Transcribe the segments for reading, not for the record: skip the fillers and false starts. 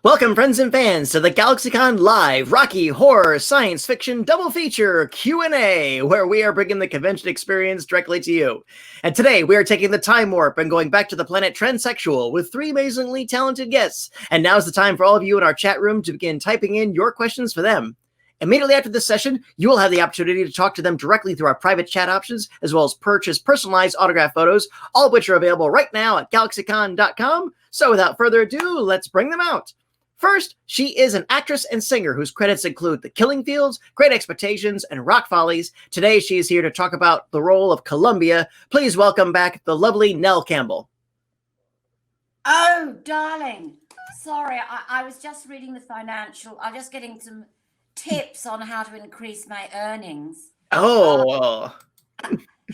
Welcome, friends and fans, to the GalaxyCon Live Rocky Horror Science Fiction Double Feature Q&A, where we are bringing the convention experience directly to you. And today, we are taking the time warp and going back to the planet Transexual with three amazingly talented guests. And now's the time for all of you in our chat room to begin typing in your questions for them. Immediately after this session, you will have the opportunity to talk to them directly through our private chat options, as well as purchase personalized autograph photos, all of which are available right now at GalaxyCon.com. So without further ado, let's bring them out. First, she is an actress and singer whose credits include The Killing Fields, Great Expectations, and Rock Follies. Today, she is here to talk about the role of Columbia. Please welcome back the lovely Nell Campbell. Oh, darling. Sorry, I was just reading the financial. I'm just getting some tips on how to increase my earnings. Oh.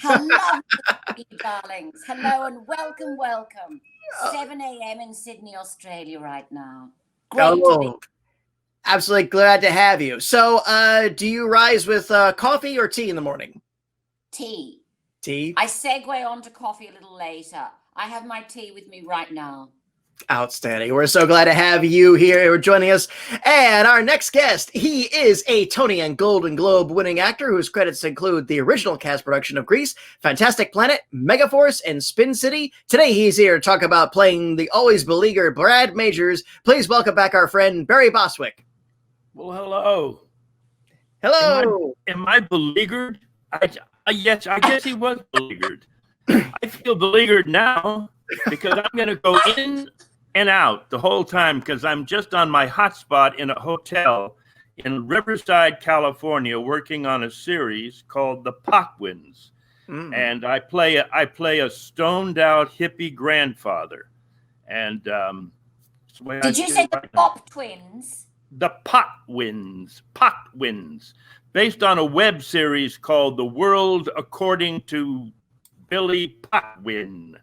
Hello, darlings. Hello and welcome. 7 a.m. in Sydney, Australia right now. Great to be. Absolutely glad to have you. So, do you rise with coffee or tea in the morning? Tea. Tea? I segue on to coffee a little later. I have my tea with me right now. Outstanding. We're so glad to have you here joining us. And our next guest, he is a Tony and Golden Globe winning actor whose credits include the original cast production of Grease, Fantastic Planet, Megaforce, and Spin City. Today he's here to talk about playing the always beleaguered Brad Majors. Please welcome back our friend Barry Bostwick. Well, hello. Hello. Am I beleaguered? Yes, I guess he was beleaguered. I feel beleaguered now because I'm going to go in and out the whole time because I'm just on my hotspot in a hotel in Riverside, California, working on a series called The Pockwins. And I play a stoned out hippie grandfather. And did you say the Pop Twins? The Pockwins, based on a web series called The World According to Billy Potwin.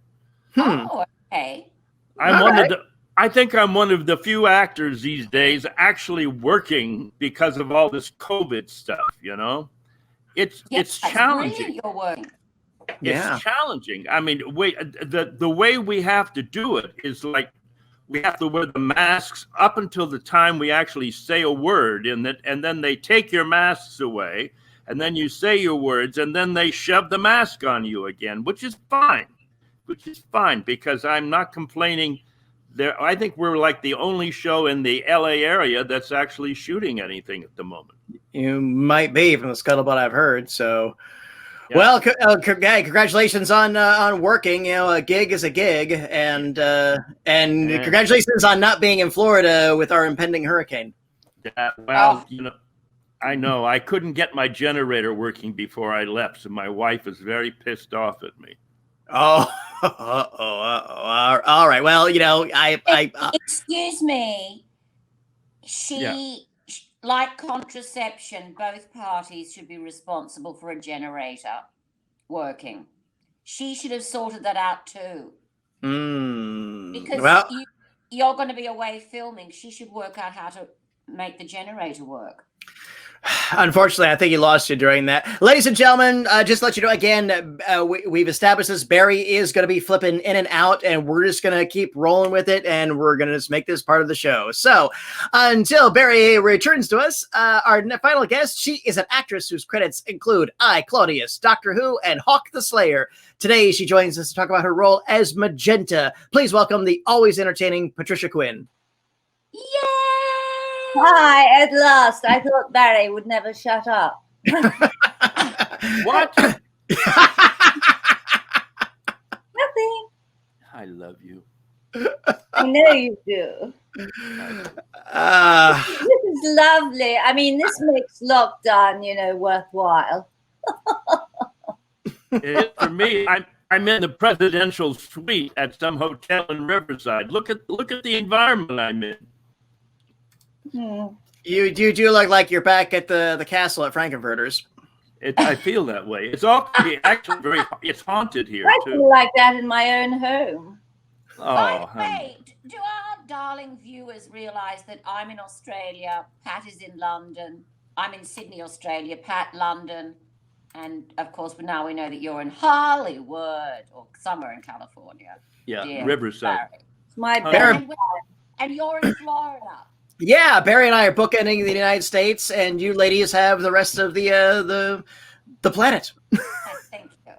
Oh, okay. I think I'm one of the few actors these days actually working because of all this COVID stuff, you know? It's challenging. You're working. It's challenging. I mean, the way we have to do it is like we have to wear the masks up until the time we actually say a word, and then they take your masks away, and then you say your words, and then they shove the mask on you again, which is fine because I'm not complaining. I think we're like the only show in the LA area that's actually shooting anything at the moment. You might be from the scuttlebutt I've heard. So, yeah. Well, congratulations on working. You know, a gig is a gig, and congratulations on not being in Florida with our impending hurricane. Yeah, well, you know, I know I couldn't get my generator working before I left, so my wife is very pissed off at me. All right. Well, you know, excuse me. Like contraception, both parties should be responsible for a generator working. She should have sorted that out too. Because you're going to be away filming. She should work out how to make the generator work. Unfortunately, I think he lost you during that. Ladies and gentlemen, just to let you know again, we've established this. Barry is going to be flipping in and out, and we're just going to keep rolling with it, and we're going to just make this part of the show. So until Barry returns to us, our final guest, she is an actress whose credits include I, Claudius, Doctor Who, and Hawk the Slayer. Today, she joins us to talk about her role as Magenta. Please welcome the always entertaining Patricia Quinn. Yay! Hi, at last. I thought Barry would never shut up. What? Nothing. I love you. I know you do. This is lovely. I mean, this makes lockdown, you know, worthwhile. It is for me. I'm in the presidential suite at some hotel in Riverside. Look at the environment I'm in. You do look like you're back at the castle at Frankenfurter's. I feel that way. It's all actually it's haunted here I too. feel like that in my own home. Oh, wait, do our darling viewers realize that I'm in Australia, Pat is in London, I'm in Sydney, Australia, Pat, London, and of course now we know that you're in Hollywood or somewhere in California. Yeah, Dear Riverside. Barry. It's my Barry. And you're in Florida. Yeah, Barry and I are bookending the United States, and you ladies have the rest of the planet. Thank you.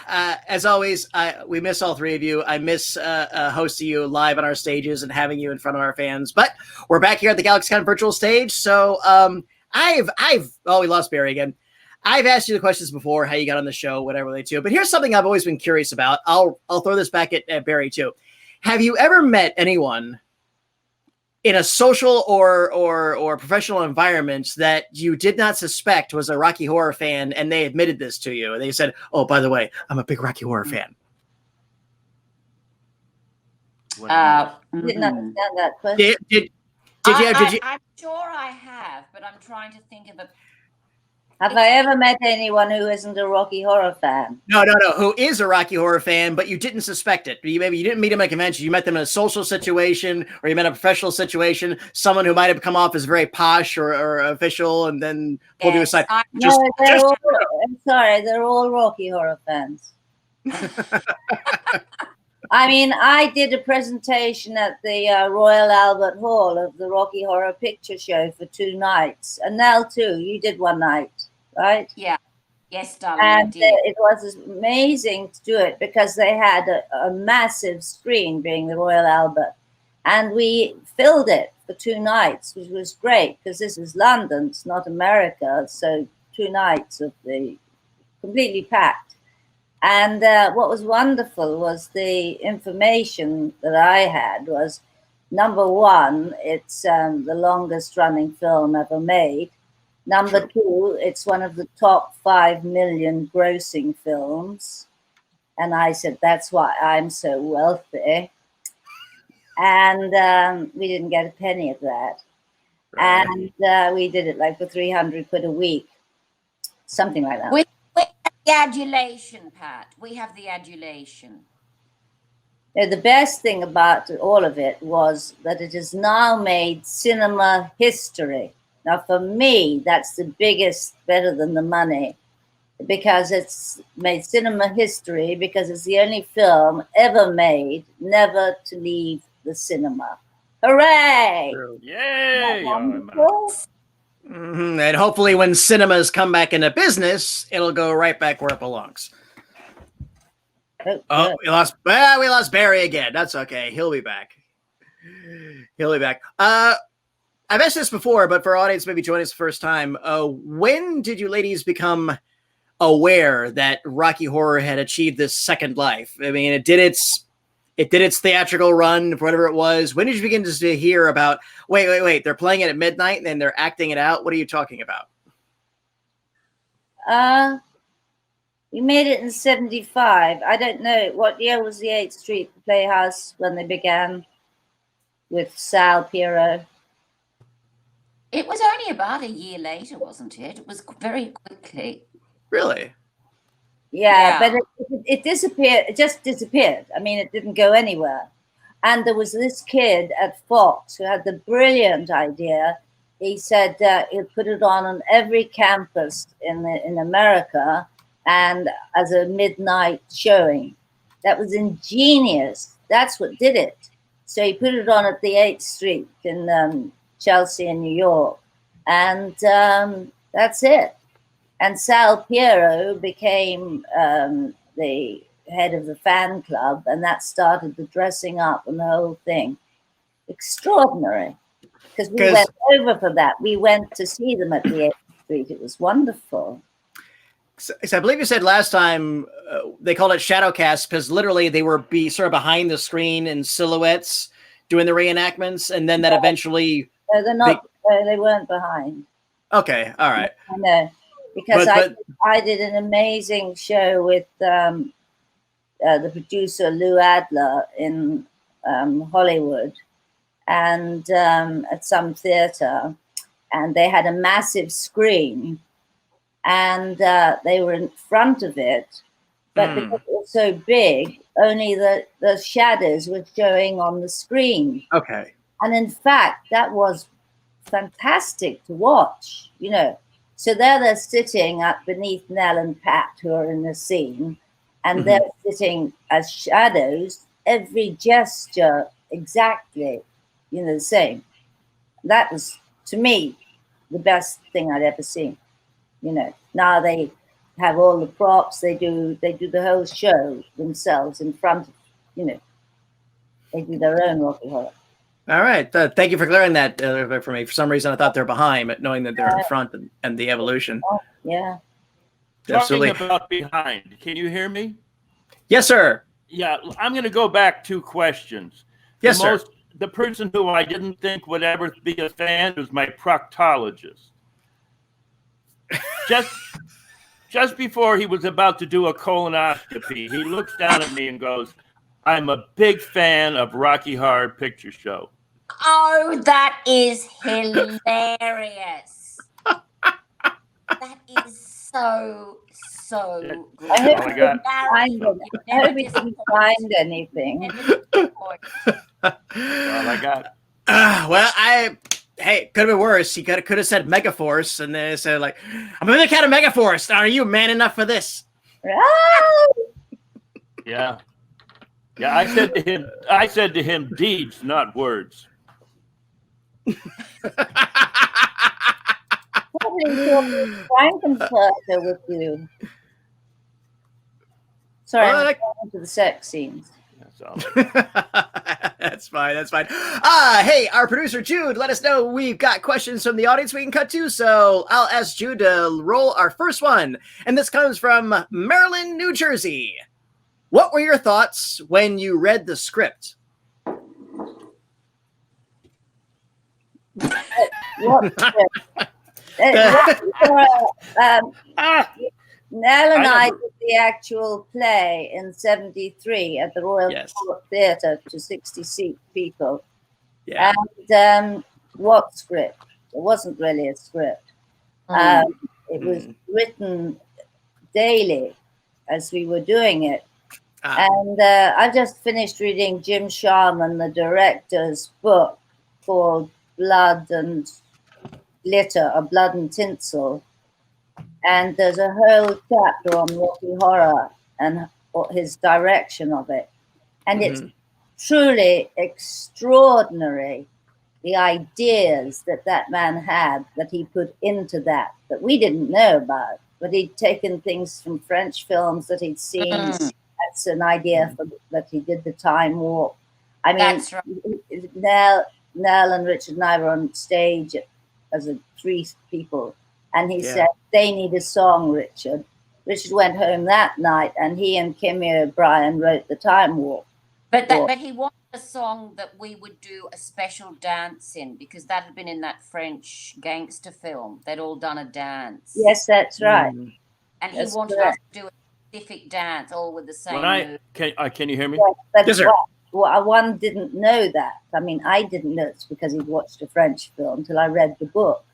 As always, we miss all three of you. I miss hosting you live on our stages and having you in front of our fans. But we're back here at the GalaxyCon virtual stage. So we lost Barry again. I've asked you the questions before, how you got on the show, whatever they do. But here's something I've always been curious about. I'll throw this back at Barry too. Have you ever met anyone in a social or professional environment that you did not suspect was a Rocky Horror fan, and they admitted this to you? They said, "Oh, by the way, I'm a big Rocky Horror fan." Didn't understand that question. Did you? I'm sure I have, but I'm trying to think of a. Have I ever met anyone who isn't a Rocky Horror fan? No. Who is a Rocky Horror fan, but you didn't suspect it. Maybe you didn't meet him at a convention. You met them in a social situation, or you met a professional situation. Someone who might have come off as very posh or official, and then pulled you aside. I'm sorry, they're all Rocky Horror fans. I mean, I did a presentation at the Royal Albert Hall of the Rocky Horror Picture Show for 2 nights. And Nell, too, you did one night, right? Yeah. Yes, darling. And it was amazing to do it because they had a massive screen, being the Royal Albert. And we filled it for 2 nights, which was great because this is London, it's not America. So 2 nights of the completely packed. And what was wonderful was the information that I had was, number one, it's the longest running film ever made. Number two, it's one of the top 5 million grossing films. And I said, that's why I'm so wealthy. And we didn't get a penny of that. Right. And we did it like for 300 quid a week, something like that. We have the adulation, Pat. We have the adulation. The best thing about all of it was that it has now made cinema history. Now, for me, that's the biggest, better than the money, because it's made cinema history, because it's the only film ever made never to leave the cinema. Hooray! Yay! And hopefully when cinemas come back into business, it'll go right back where it belongs. Oh, we lost Barry again. That's okay. He'll be back. I've asked this before, but for our audience maybe joining us the first time, when did you ladies become aware that Rocky Horror had achieved this second life? I mean, it did its theatrical run, whatever it was. When did you begin to hear about, wait, they're playing it at midnight and then they're acting it out? What are you talking about? We made it in 75. I don't know. What year was the 8th Street Playhouse when they began with Sal Piero? It was only about a year later, wasn't it? It was very quickly. Really? Yeah. But it disappeared. It just disappeared. I mean, it didn't go anywhere. And there was this kid at Fox who had the brilliant idea. He said he'll put it on every campus in America, and as a midnight showing. That was ingenious. That's what did it. So he put it on at the 8th Street in Chelsea in New York. And that's it. And Sal Piero became the head of the fan club, and that started the dressing up and the whole thing. Extraordinary. Because we went over for that. We went to see them at the 8th Street. It was wonderful. So I believe you said last time they called it shadowcast because literally they were sort of behind the screen in silhouettes doing the reenactments, and then that eventually. No, they're not. They weren't behind. Okay, all right. I know, because I did an amazing show with the producer Lou Adler in Hollywood, and at some theater, and they had a massive screen. And they were in front of it, but because it was so big, only the shadows were showing on the screen. Okay. And in fact, that was fantastic to watch, you know. So they're sitting up beneath Nell and Pat, who are in the scene, and they're sitting as shadows, every gesture exactly, the same. That was, to me, the best thing I'd ever seen. Now they have all the props. They do the whole show themselves in front of, they do their own Rocky Horror. All right. Thank you for clearing that for me. For some reason, I thought they're behind, but knowing that they're in front and the evolution. Oh, yeah. Absolutely. Talking about behind, can you hear me? Yes, sir. Yeah, I'm going to go back 2 questions. Yes, sir. The person who I didn't think would ever be a fan was my proctologist. Just before he was about to do a colonoscopy, he looks down at me and goes, "I'm a big fan of Rocky Horror Picture Show." Oh, that is hilarious. That is so good. I hope all I he got. didn't find anything. All I got. Well, hey, could have been worse. He could have said Megaforce, and then said like, "I'm a big fan of Megaforce. Are you man enough for this?" Yeah. Yeah, I said to him, deeds, not words. Frankenfurter with you. Sorry, I'm going to the sex scenes. That's fine. That's fine. Hey, our producer Jude, let us know. We've got questions from the audience we can cut to, so I'll ask Jude to roll our first one, and this comes from Maryland, New Jersey. What were your thoughts when you read the script? What Nell and I did the actual play in '73 at the Royal Court Theatre to 60-seat people. Yeah. And what script? It wasn't really a script. It was written daily as we were doing it. And I've just finished reading Jim Sharman, the director's book called Blood and Glitter, or Blood and Tinsel. And there's a whole chapter on Rocky Horror and his direction of it. And it's truly extraordinary, the ideas that man had, that he put into that we didn't know about. But he'd taken things from French films that he'd seen. That's an idea that he did the time warp. I mean, That's right. Nell and Richard and I were on stage as 3 people. And he said, they need a song, Richard. Richard went home that night, and he and Kimmy O'Brien wrote the time warp. But he wanted a song that we would do a special dance in, because that had been in that French gangster film. They'd all done a dance. Yes, that's right. And he wanted us to do a specific dance, all with the same move. Can you hear me? Yes, sir. One didn't know that. I mean, I didn't know it's because he'd watched a French film until I read the book.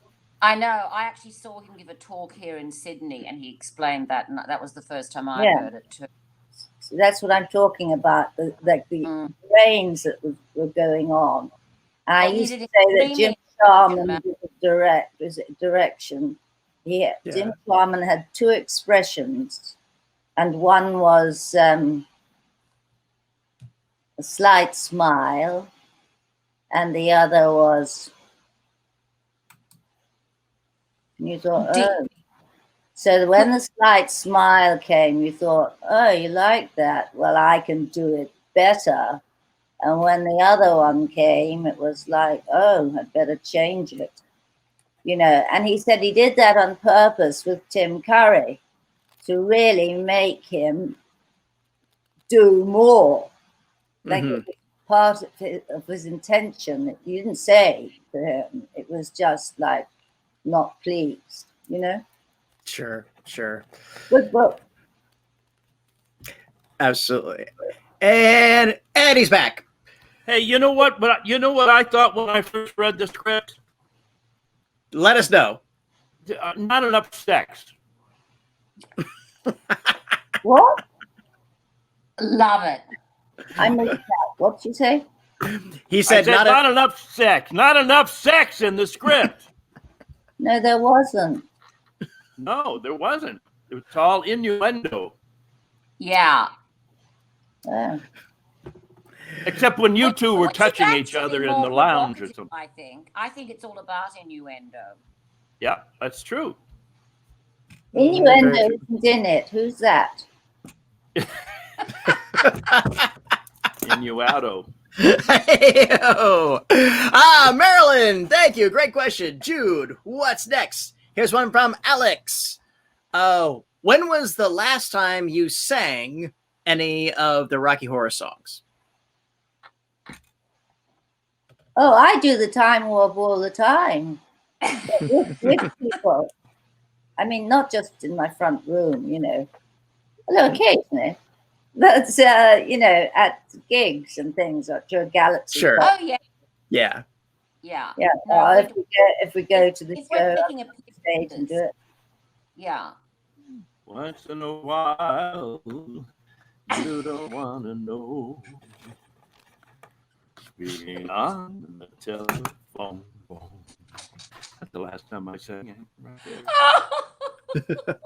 I know. I actually saw him give a talk here in Sydney, and he explained that, and that was the first time I heard it too. So that's what I'm talking about, the brains that were going on. And I used to say that Jim Sharman did the direction. Jim Sharman had 2 expressions, and one was a slight smile, and the other was... You thought, oh. So when the slight smile came, you thought, oh, you like that? Well, I can do it better. And when the other one came, it was like, oh, I'd better change it. And he said he did that on purpose with Tim Curry to really make him do more. Like it was part of his intention. He didn't say to him. It was just like, not pleased, Sure. Good book. Absolutely. And Eddie's back. Hey, you know what? But you know what I thought when I first read the script? Let us know. Not enough sex. What? Love it. I missed that. What'd you say? He said, not enough sex. Not enough sex in the script. No, there wasn't. No, there wasn't. It was all innuendo. Yeah. Except when you two were Which is touching each actually other in more the lounge or provocative, something. I think it's all about innuendo. Yeah, that's true. Innuendo isn't in it. Who's that? Innuendo. Marilyn, thank you. Great question. Jude, what's next? Here's one from Alex. When was the last time you sang any of the Rocky Horror songs? Oh, I do the Time Warp all the time with people. I mean, not just in my front room, you know, although occasionally, but you know, at gigs and things, or to a GalaxyCon. Sure. Oh yeah. Yeah. Yeah. Yeah. No, if we go to the if show, we're picking a stage and do it. Yeah. Once in a while, you don't want to know. Speaking on the telephone. That's the last time I sang it. Right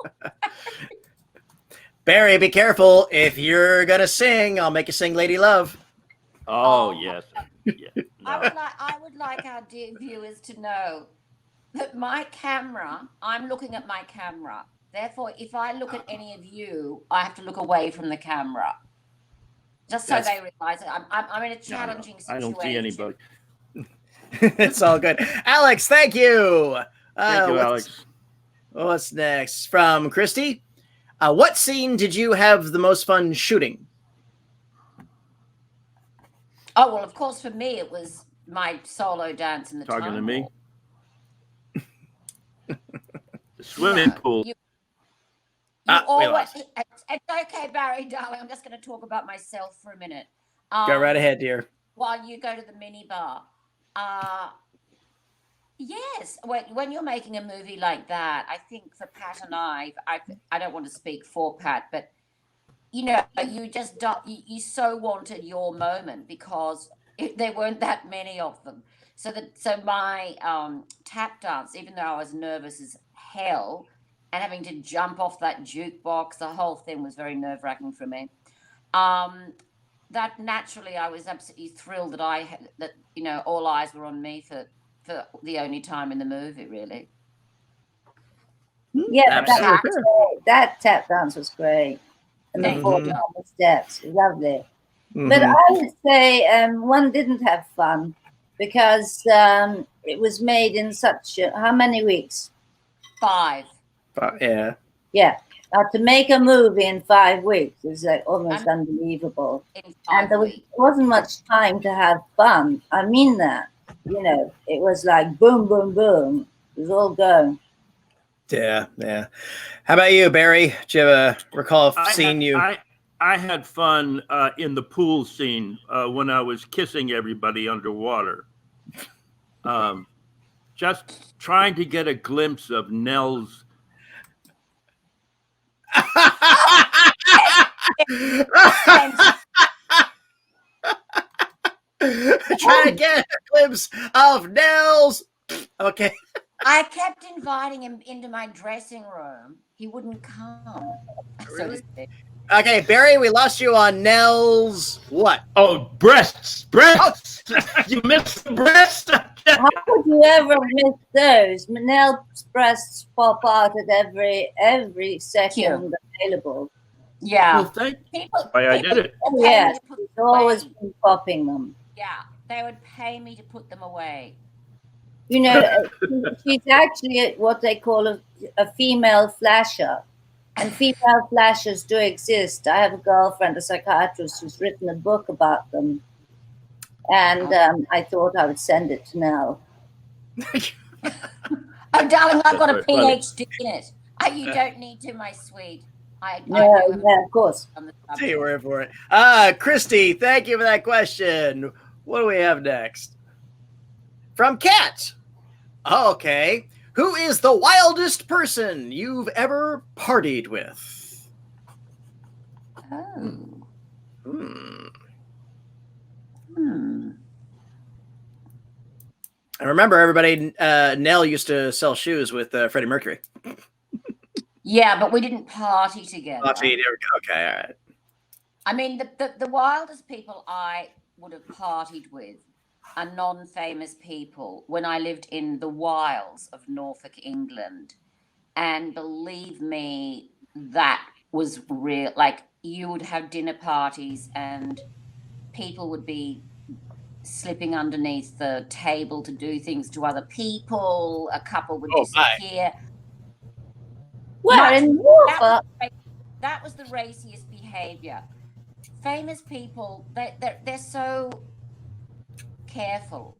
Barry, be careful. If you're gonna sing, I'll make you sing Lady Love. Oh, yes. Yeah. No. I would like our dear viewers to know that my camera, I'm looking at my camera. Therefore, if I look at any of you, I have to look away from the camera. Just so they realize that I'm in a challenging situation. I don't see anybody. It's all good. Alex, thank you. Thank you, Alex. What's next? From Christy. What scene did you have the most fun shooting? Oh, well, of course, for me, it was my solo dance in the Talking Time to me? Warp. The swimming pool. You we always, lost. it's okay, Barry, darling. I'm just going to talk about myself for a minute. Go right ahead, dear. While you go to the mini bar. Yes, when you're making a movie like that, I think for Pat and I don't want to speak for Pat, but you know, you so wanted your moment because there weren't that many of them. So my tap dance, even though I was nervous as hell and having to jump off that jukebox, the whole thing was very nerve-wracking for me. That naturally, I was absolutely thrilled that you know, all eyes were on me for the only time in the movie, really. Yeah, that tap dance was great. And the 4 steps, lovely. But I would say one didn't have fun because it was made in such how many weeks? 5. Yeah. Yeah. Now to make a movie in 5 weeks is like almost unbelievable. And there wasn't much time to have fun. I mean that. You know, it was like boom, boom, boom. It was all going. Yeah, yeah. How about you, Barry? Do you ever recall seeing you? I had fun in the pool scene when I was kissing everybody underwater. Just trying to get a glimpse of Nell's. Trying to get a glimpse of Nell's. Okay. I kept inviting him into my dressing room. He wouldn't come. Really? Okay, Barry, we lost you on Nell's what? Oh, breasts. You missed the breasts. How could you ever miss those? Nell's breasts pop out at every second available. Yeah. Well, thank you. I did it. Yes, he's always been popping them. Yeah, they would pay me to put them away. You know, she's actually what they call a female flasher. And female flashers do exist. I have a girlfriend, a psychiatrist, who's written a book about them. And I thought I would send it to Nell. Oh, darling, I've got a PhD in it. You don't need to, my sweet. Yeah, of course. See you word for it. Christy, thank you for that question. What do we have next? From Kat. Okay. Who is the wildest person you've ever partied with? Oh. I remember everybody, Nell used to sell shoes with Freddie Mercury. Yeah, but we didn't party together. Okay, all right. I mean, the wildest people I would have partied with are non-famous people when I lived in the wilds of Norfolk, England. And believe me, that was real. Like, you would have dinner parties and people would be slipping underneath the table to do things to other people. A couple would disappear. Well, in Norfolk. That was the raciest behavior. Famous people, they're so careful.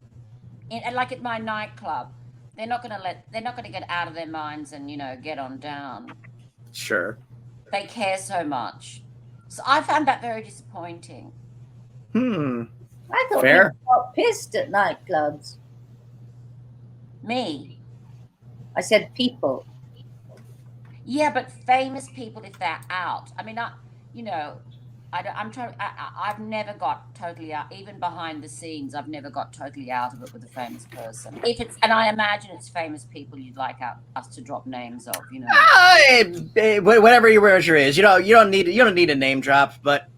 And like at my nightclub, they're not going to get out of their minds and, get on down. Sure. They care so much. So I found that very disappointing. I thought Fair. people got pissed at nightclubs. Me? I said people. Yeah, but famous people, if they're out. I mean, I've never got totally out, even behind the scenes. I've never got totally out of it with a famous person. And I imagine it's famous people you'd like us to drop names of, Whatever your measure is, you don't need a name drop, but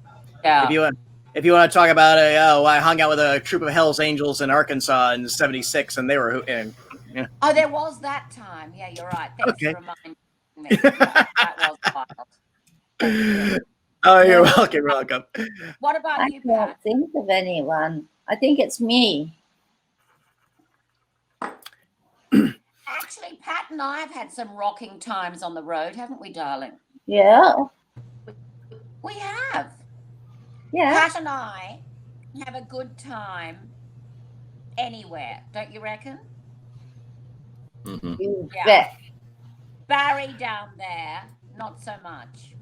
yeah. If you want to talk about I hung out with a troop of Hell's Angels in Arkansas in '76, and they were yeah. Oh, there was that time. Yeah, you're right. Thanks for reminding me. That was wild. Oh, you're welcome. You're welcome. What about you, Pat? I can't think of anyone. I think it's me. Actually, Pat and I have had some rocking times on the road, haven't we, darling? Yeah. We have. Yeah. Pat and I have a good time anywhere, don't you reckon? Mm-hmm. You bet. Barry down there, not so much.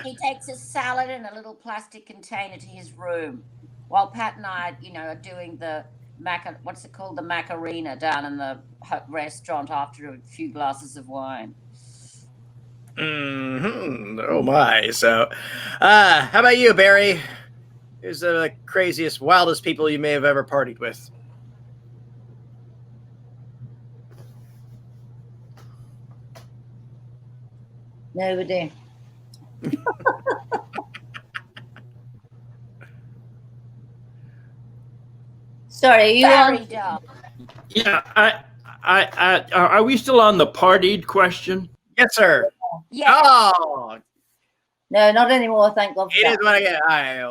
He takes a salad in a little plastic container to his room, while Pat and I, are doing the what's it called, the Macarena down in the restaurant after a few glasses of wine. Oh my! So, how about you, Barry? Who's the craziest, wildest people you may have ever partied with? Nobody. Sorry, you Barry, yeah, I are we still on the partied question? Yes, sir. Yeah. Oh, no, not anymore. Thank God. It is what I get. All right,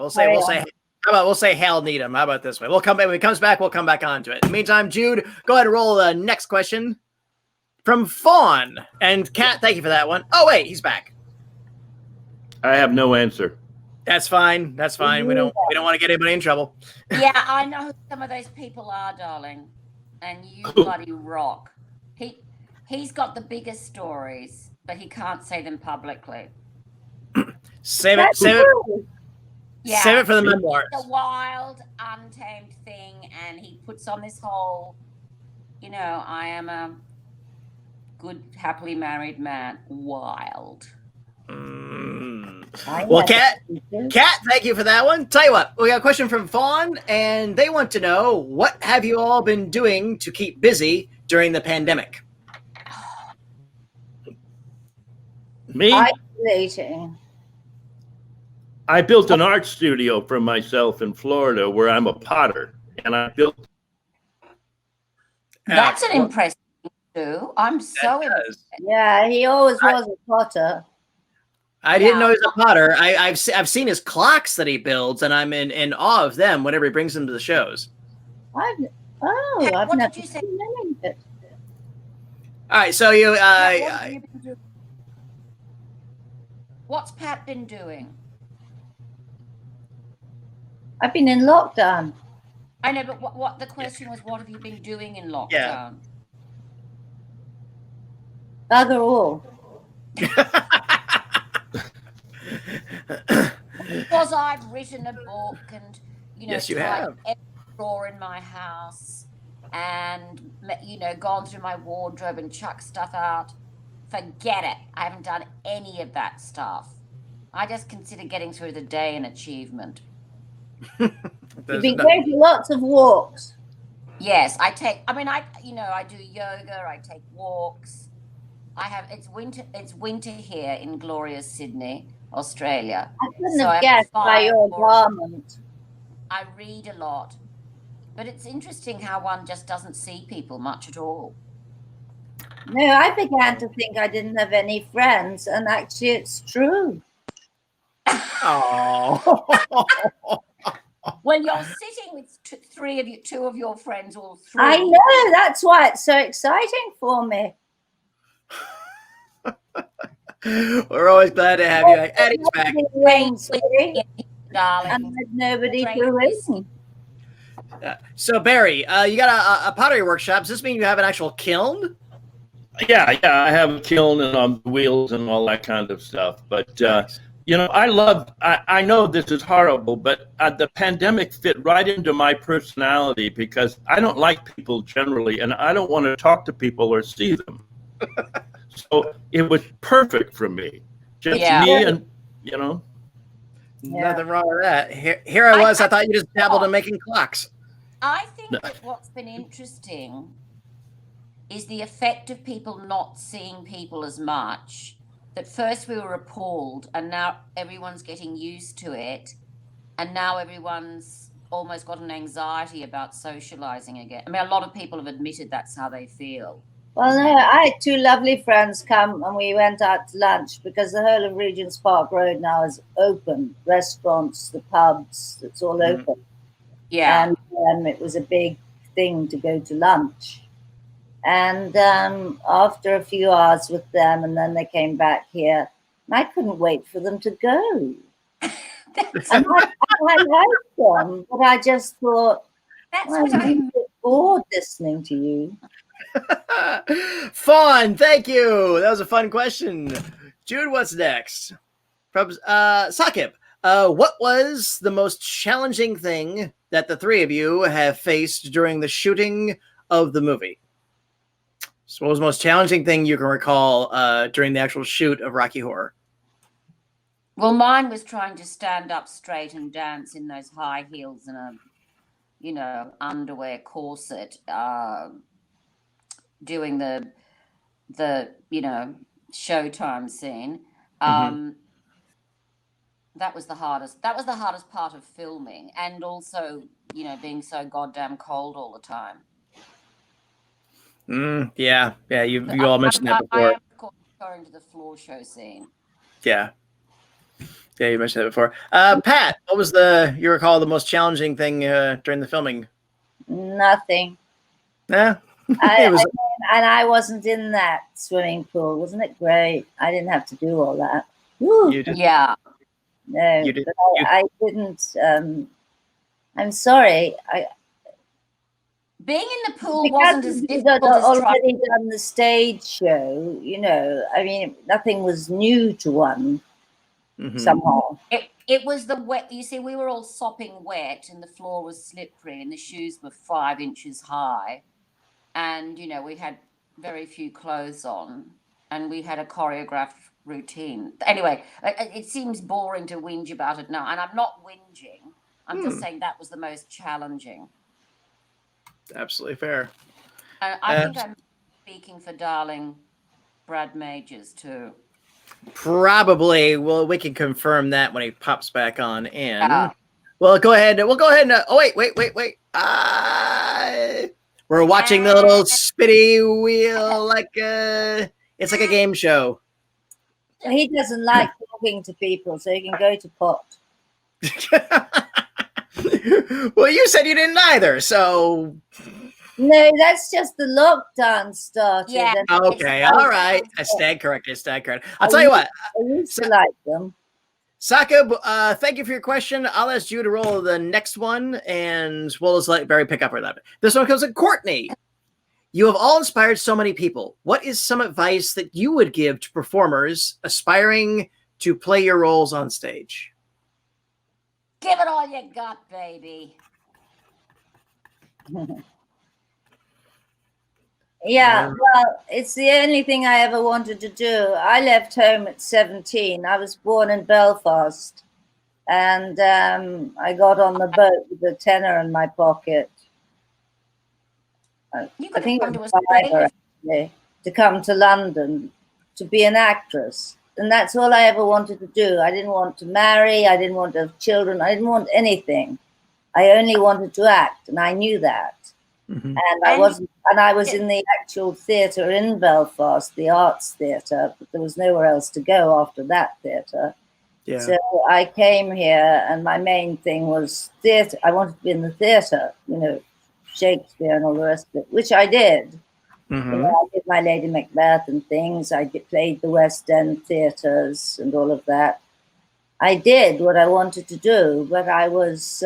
we'll say Hal Needham. How about this way? We'll come back when he comes back. We'll come back onto it. In the meantime, Jude, go ahead and roll the next question from Fawn and Kat. Thank you for that one. Oh wait, he's back. I have no answer. That's fine. That's fine. We don't want to get anybody in trouble. Yeah, I know who some of those people are, darling, and you bloody rock. He's got the biggest stories, but he can't say them publicly. Save it for the memoirs. It's a wild, untamed thing, and he puts on this whole, I am a good, happily married man. Wild. Well, Kat, thank you for that one. Tell you what, we got a question from Fawn, and they want to know, what have you all been doing to keep busy during the pandemic? Me? Isolating. I built an art studio for myself in Florida where I'm a potter, and I built. That's an impressive thing too. I'm so impressed. Yeah, he always was a potter. I didn't know he's a potter. I've seen his clocks that he builds, and I'm in awe of them whenever he brings them to the shows. I've What never did you say? seen any of it. All right, so you. What have you been doing? What's Pat been doing? I've been in lockdown. I know, but what the question was, what have you been doing in lockdown? Yeah. Bugger all. Because I've written a book and, yes, you have. Every drawer in my house and, gone through my wardrobe and chucked stuff out. Forget it. I haven't done any of that stuff. I just consider getting through the day an achievement. You've been going for lots of walks. Yes, I do yoga, I take walks. It's winter here in glorious Sydney. Australia. I couldn't So have I guessed by your fire- garment. I read a lot, but it's interesting how one just doesn't see people much at all. No, I began to think I didn't have any friends, and actually it's true. Oh. Well, you're sitting with two of your friends, all three. I know, that's why it's so exciting for me. We're always glad to have you. Eddie's back. Darling. And there's nobody to ring. So Barry, you got a pottery workshop. Does this mean you have an actual kiln? Yeah, I have a kiln and wheels and all that kind of stuff. But you know, I know this is horrible, but the pandemic fit right into my personality because I don't like people generally, and I don't want to talk to people or see them. So it was perfect for me. Just me and, you know. Nothing wrong with that. Here I was. I thought you just dabbled in making clocks. I think that what's been interesting is the effect of people not seeing people as much. That first we were appalled, and now everyone's getting used to it, and now everyone's almost got an anxiety about socializing again. I mean, a lot of people have admitted that's how they feel. Well, no, I had two lovely friends come and we went out to lunch because the whole of Regent's Park Road now is open. Restaurants, the pubs, it's all open. Yeah. And it was a big thing to go to lunch. And after a few hours with them, and then they came back here, and I couldn't wait for them to go. And I liked them, but I just thought, I'm a bit bored listening to you. Fun, thank you. That was a fun question. Jude, what's next? From Sakib, what was the most challenging thing that the three of you have faced during the shooting of the movie? So what was the most challenging thing you can recall during the actual shoot of Rocky Horror? Well, mine was trying to stand up straight and dance in those high heels and a, you know, underwear corset, doing the you know, Showtime scene. That was the hardest. That was the hardest part of filming, and also, you know, being so goddamn cold all the time. Yeah. You all mentioned that before. I am, of course, referring to the floor show scene. Yeah, you mentioned that before. Pat, what was you recall the most challenging thing during the filming? Nothing. Yeah. I wasn't in that swimming pool. Wasn't it great? I didn't have to do all that. You did. Yeah. No, you did. But I didn't. I'm sorry. Being in the pool wasn't as difficult as already trying. done the stage show. You know, I mean, nothing was new to one. Somehow. It was the wet. You see, we were all sopping wet, and the floor was slippery, and the shoes were 5 inches high, and you know we had very few clothes on, and we had a choreographed routine. Anyway, it seems boring to whinge about it now, and I'm not whinging. I'm just saying that was the most challenging. Absolutely fair. I think I'm speaking for darling Brad Majors too. Probably. Well, we can confirm that when he pops back on in. Well, go ahead. We'll go ahead and. Oh, wait. We're watching the little spitty wheel like it's like a game show. He doesn't like talking to people, so he can go to pot. Well, you said you didn't either, so. No, that's just the lockdown started. Yeah. Okay, all right. I stand corrected. I'll tell you what. I used to like them. Sakib, thank you for your question. I'll ask you to roll the next one, and we'll just let Barry pick up for that. This one comes to Courtney. You have all inspired so many people. What is some advice that you would give to performers aspiring to play your roles on stage? Give it all you got, baby. Yeah, well, it's the only thing I ever wanted to do. I left home at 17. I was born in Belfast, and I got on the boat with a tenner in my pocket. I think it was to come to London to be an actress. and that's all I ever wanted to do. I didn't want to marry. I didn't want to have children. I didn't want anything. I only wanted to act, and I knew that. Mm-hmm. And I wasn't. And I was in the actual theatre in Belfast, the Arts Theatre, but there was nowhere else to go after that theatre. Yeah. So I came here, and my main thing was theatre. I wanted to be in the theatre, you know, Shakespeare and all the rest of it, which I did. Mm-hmm. You know, I did my Lady Macbeth and things. Played the West End theatres and all of that. I did what I wanted to do, but I was,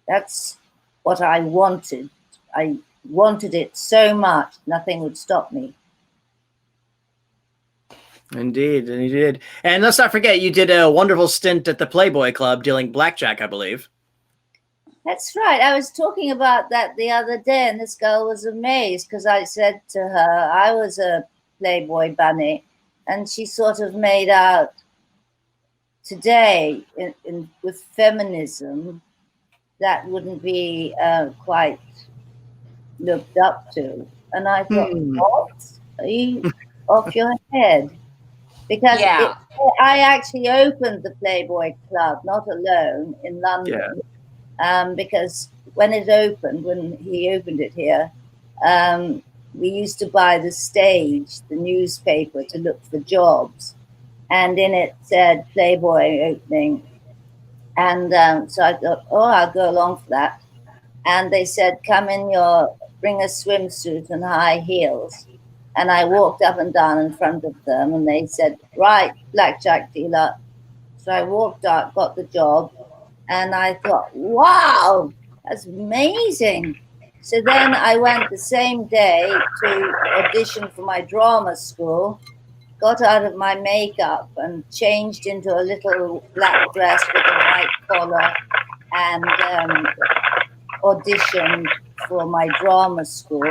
that's what I wanted. I wanted it so much, nothing would stop me. Indeed, and you did. And let's not forget, you did a wonderful stint at the Playboy Club dealing blackjack, I believe. That's right. I was talking about that the other day, and this girl was amazed because I said to her I was a Playboy bunny, and she sort of made out today with feminism that wouldn't be quite looked up to. And I thought, what? Are you off your head? Because I actually opened the Playboy Club, not alone, in London. Yeah. Because when he opened it here, we used to buy the Stage, the newspaper, to look for jobs. And in it said Playboy opening. And so I thought, I'll go along for that. And they said, bring a swimsuit and high heels. And I walked up and down in front of them, and they said, right, blackjack dealer. So I walked out, got the job. And I thought, wow, that's amazing. So then I went the same day to audition for my drama school, got out of my makeup and changed into a little black dress with a white collar and auditioned for my drama school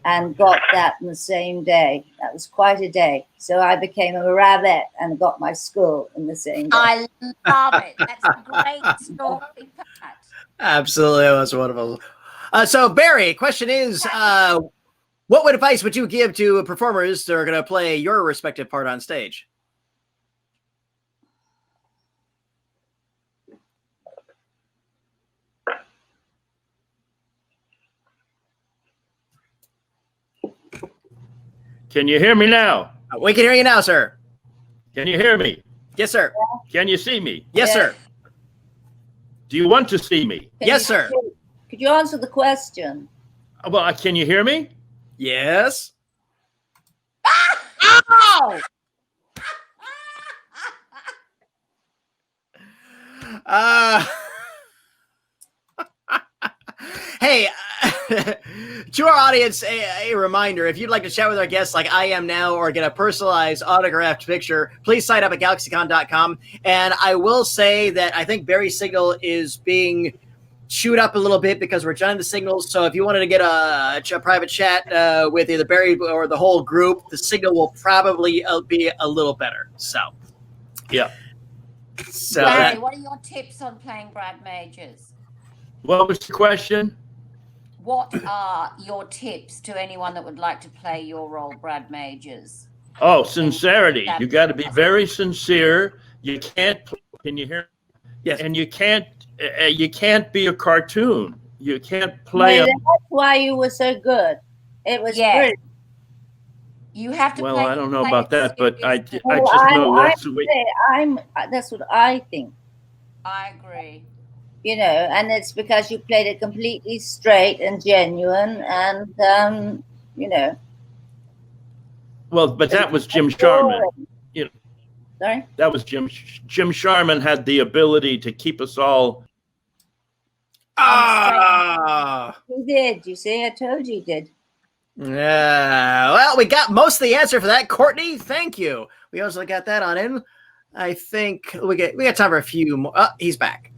and got that in the same day. That was quite a day. So I became a rabbit and got my school in the same day. I love it. That's a great story, Pat. Absolutely. That was wonderful. So, Barry, question is, what advice would you give to performers that are going to play your respective part on stage? Can you hear me now? We can hear you now, sir. Can you hear me? Yes, sir. Can you see me? Yes, sir. Do you want to see me? Yes, sir. Could you answer the question? Well, can you hear me? Yes. Ow! Hey, to our audience, a reminder, if you'd like to chat with our guests like I am now or get a personalized autographed picture, please sign up at GalaxyCon.com. And I will say that I think Barry's signal is being chewed up a little bit because we're joining the signals. So if you wanted to get a private chat with either Barry or the whole group, the signal will probably be a little better. So, yeah. So, Barry, what are your tips on playing Brad Majors? What was the question? What are your tips to anyone that would like to play your role, Brad Majors? Oh, sincerity. You got to be very sincere. You can't. Can you hear? Yes. And you can't be a cartoon. You can't play. That's why you were so good. It was brilliant. You have to. Well, play, I don't know about that, but I just know that's the way. That's what I think. I agree. You know, and it's because you played it completely straight and genuine, and you know. Well, but that was Jim Sharman. You know, sorry. That was Jim. Jim Sharman had the ability to keep us all. He did. You see, I told you he did. Well, we got most of the answer for that, Courtney. Thank you. We also got that on in. I think we got time for a few more. He's back.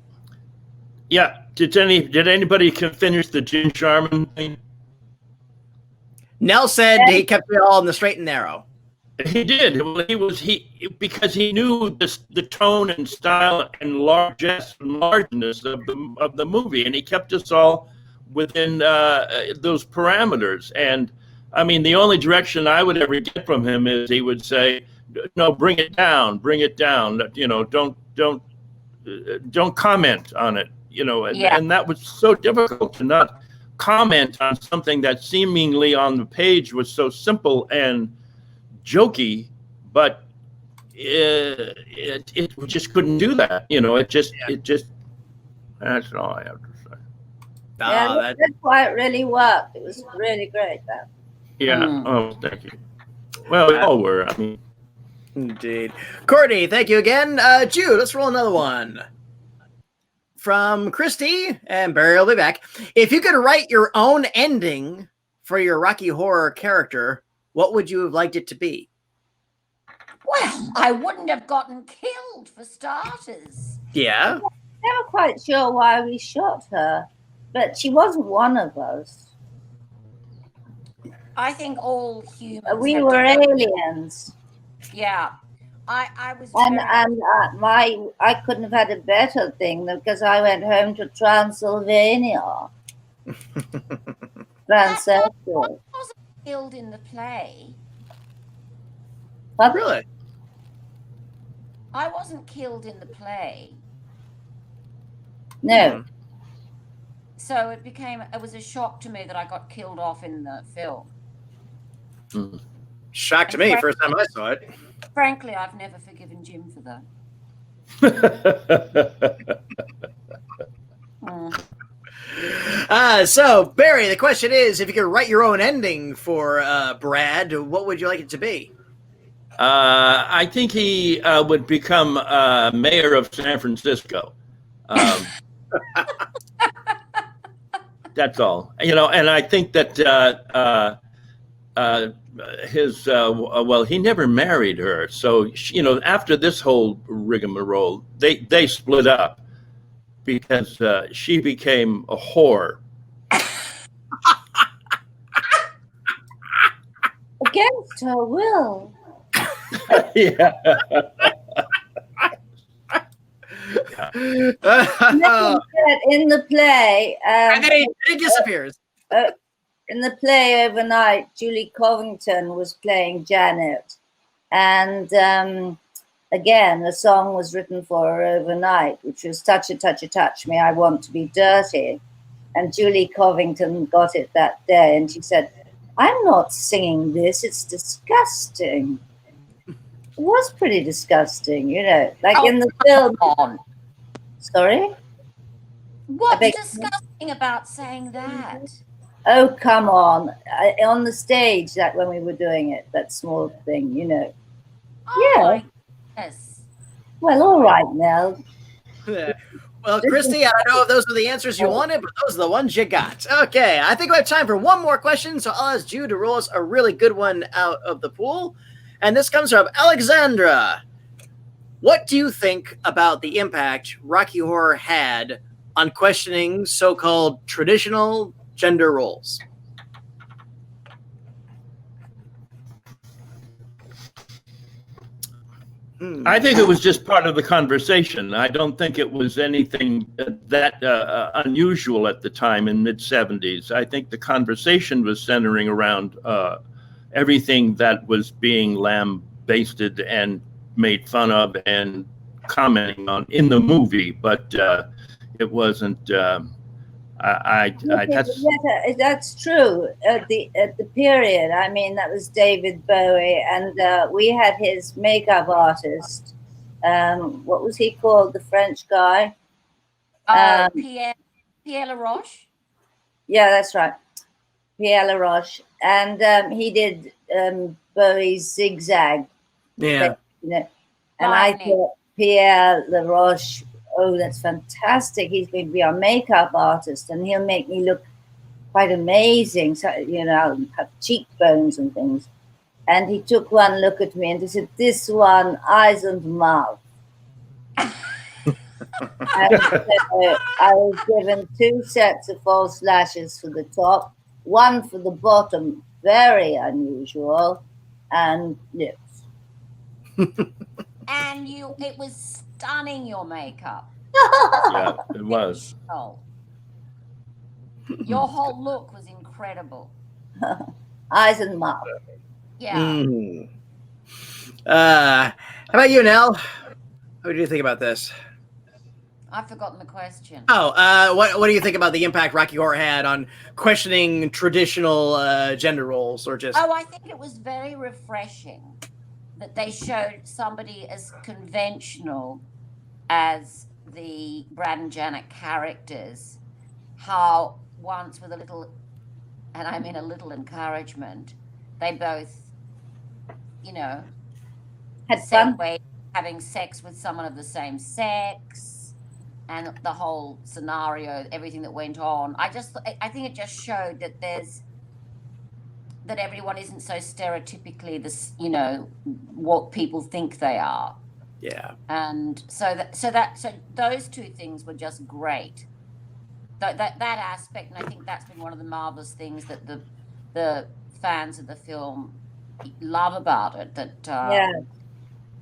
Yeah. Did anybody finish the Jim Sharman thing? Nell said he kept it all in the straight and narrow. He did. Well, because he knew the tone and style and largesse and largeness of the movie, and he kept us all within those parameters. And I mean, the only direction I would ever get from him is he would say, no, bring it down, don't comment on it, and that was so difficult to not comment on something that seemingly on the page was so simple and jokey, but it just couldn't do that. It just that's all I have to say. Yeah, that's why it really worked. It was really great. That. Yeah. Oh, thank you. Well, we all were. I mean, indeed. Courtney, thank you again. Jude, let's roll another one. From Christy, and Barry will be back. If you could write your own ending for your Rocky Horror character, what would you have liked it to be? Well, I wouldn't have gotten killed, for starters. Yeah. I'm never quite sure why we shot her, but she wasn't one of us. I think all humans. We were aliens. Yeah. I was. I couldn't have had a better thing because I went home to Transylvania. Transexual. I wasn't killed in the play. What? Really? I wasn't killed in the play. No. So it was a shock to me that I got killed off in the film. Shock to me, first time I saw it. Frankly, I've never forgiven Jim for that. So, Barry, the question is, if you could write your own ending for Brad, what would you like it to be? I think he would become mayor of San Francisco. That's all. And I think that he never married her. So, after this whole rigmarole, they split up because she became a whore. Against her will. Yeah. In the play, and then it disappears. In the play overnight, Julie Covington was playing Janet, and again, a song was written for her overnight, which was "Touch It, Touch It, Touch Me, I Want to Be Dirty," and Julie Covington got it that day, and she said, "I'm not singing this; it's disgusting." It was pretty disgusting, like in the film. Sorry? What's disgusting about saying that? Oh, come on. On the stage, that when we were doing it, that small thing, Oh, yes. Well, all right, Nell. Well, Christy, I don't know if those were the answers you wanted, but those are the ones you got. Okay, I think we have time for one more question, so I'll ask Jude to roll us a really good one out of the pool. And this comes from Alexandra. What do you think about the impact Rocky Horror had on questioning so-called traditional gender roles? I think it was just part of the conversation. I don't think it was anything that unusual at the time in mid-70s. I think the conversation was centering around everything that was being lambasted and made fun of and commenting on in the movie, but it wasn't. That's true. At the period, I mean, that was David Bowie, and we had his makeup artist. What was he called? The French guy. Pierre Laroche. Yeah, that's right, Pierre Laroche, and he did Bowie's Zigzag. Yeah. And I thought Pierre Laroche, oh, that's fantastic. He's going to be our makeup artist and he'll make me look quite amazing. So, have cheekbones and things. And he took one look at me and he said, "This one, eyes and mouth." And so I was given 2 sets of false lashes for the top, 1 for the bottom, very unusual, and lips. And it was stunning, your makeup. Yeah, it was. Your whole look was incredible. Eyes and mouth. Yeah. How about you, Nell? What do you think about this? I've forgotten the question. Oh, what do you think about the impact Rocky Horror had on questioning traditional gender roles, or just? Oh, I think it was very refreshing that they showed somebody as conventional as the Brad and Janet characters, how once with a little, and I mean a little encouragement, they both, Had fun. Having sex with someone of the same sex, and the whole scenario, everything that went on. I think it just showed that that everyone isn't so stereotypically this, what people think they are. Yeah. And so those two things were just great. That aspect, and I think that's been one of the marvelous things that the fans of the film love about it. That the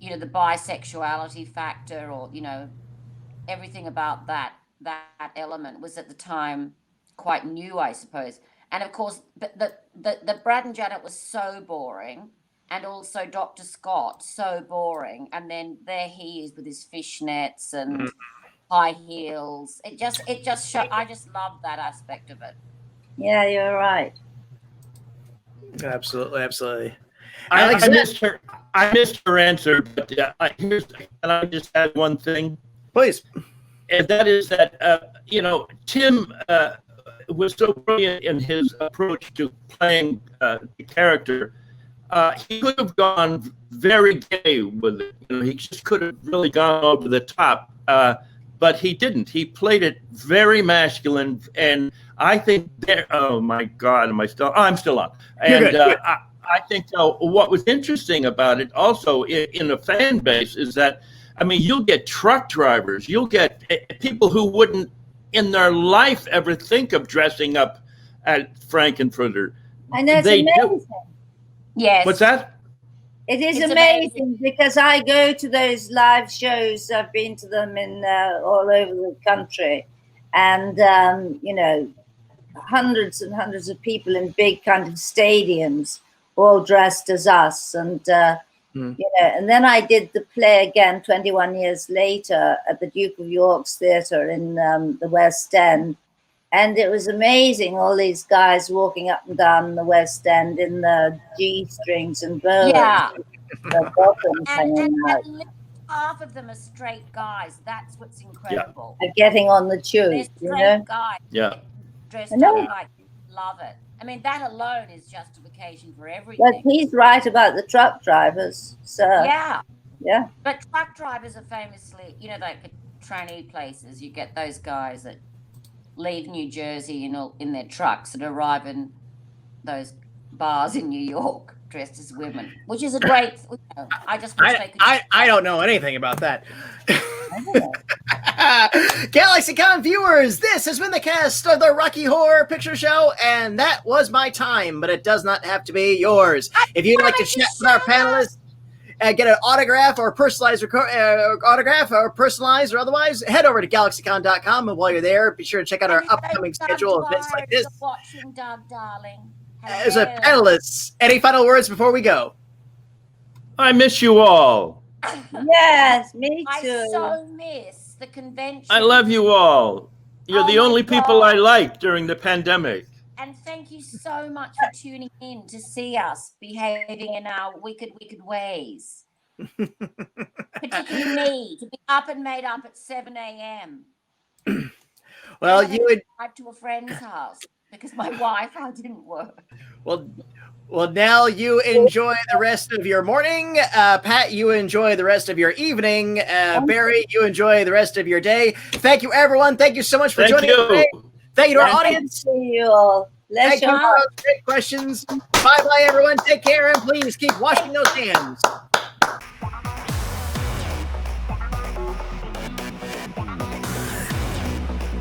bisexuality factor, or everything about that element was at the time quite new, I suppose. And of course, the Brad and Janet was so boring, and also Dr. Scott so boring, and then there he is with his fishnets and high heels. It just showed. I just loved that aspect of it. Yeah, you're right. Absolutely. I missed her answer, but can I just add one thing? Please. And that is that Tim was so brilliant in his approach to playing the character. He could have gone very gay with it. He just could have really gone over the top, but he didn't. He played it very masculine, and I think oh my God, am I still? Oh, I'm still on. And I think what was interesting about it also in the fan base is that, you'll get truck drivers, you'll get people who wouldn't in their life ever think of dressing up at Frankenfurter. And that's amazing. Yes. What's that? It's amazing because I go to those live shows. I've been to them in all over the country, and hundreds and hundreds of people in big kind of stadiums, all dressed as us, and and then I did the play again 21 years later at the Duke of York's Theatre in the West End. And it was amazing, all these guys walking up and down the West End in the G-strings and bows. Yeah. The bottoms hanging out. And half of them are straight guys. That's what's incredible. They're getting on the tube, They're straight guys. Yeah. Dressed up like, love it. That alone is justification for everything. But he's right about the truck drivers, sir. Yeah. Yeah. But truck drivers are famously, like at tranny places, you get those guys that leave New Jersey in their trucks and arrive in those bars in New York dressed as women, which is a great. I just wish they could. I don't know anything about that. GalaxyCon viewers, this has been the cast of the Rocky Horror Picture Show, and that was my time, but it does not have to be yours. If you'd like to chat with our panelists, get an autograph or personalized autograph, or personalized or otherwise, head over to GalaxyCon.com, and while you're there, be sure to check out our upcoming schedule of events like this. Watching Doug, darling. As a panelist, any final words before we go? I miss you all. Yes, me too. I so miss the convention. I love you all. You're the only people I like during the pandemic. And thank you so much for tuning in to see us behaving in our wicked ways. Particularly me, to be up and made up at 7 a.m. Well, you would drive to a friend's house because my Wi-Fi didn't work. Well, Nell, you enjoy the rest of your morning. Pat, you enjoy the rest of your evening. Barry, you enjoy the rest of your day. Thank you, everyone. Thank you so much for joining us today. Thank you to our audience. Thank you all. Thank you for those great questions. Bye-bye, everyone. Take care, and please keep washing those hands.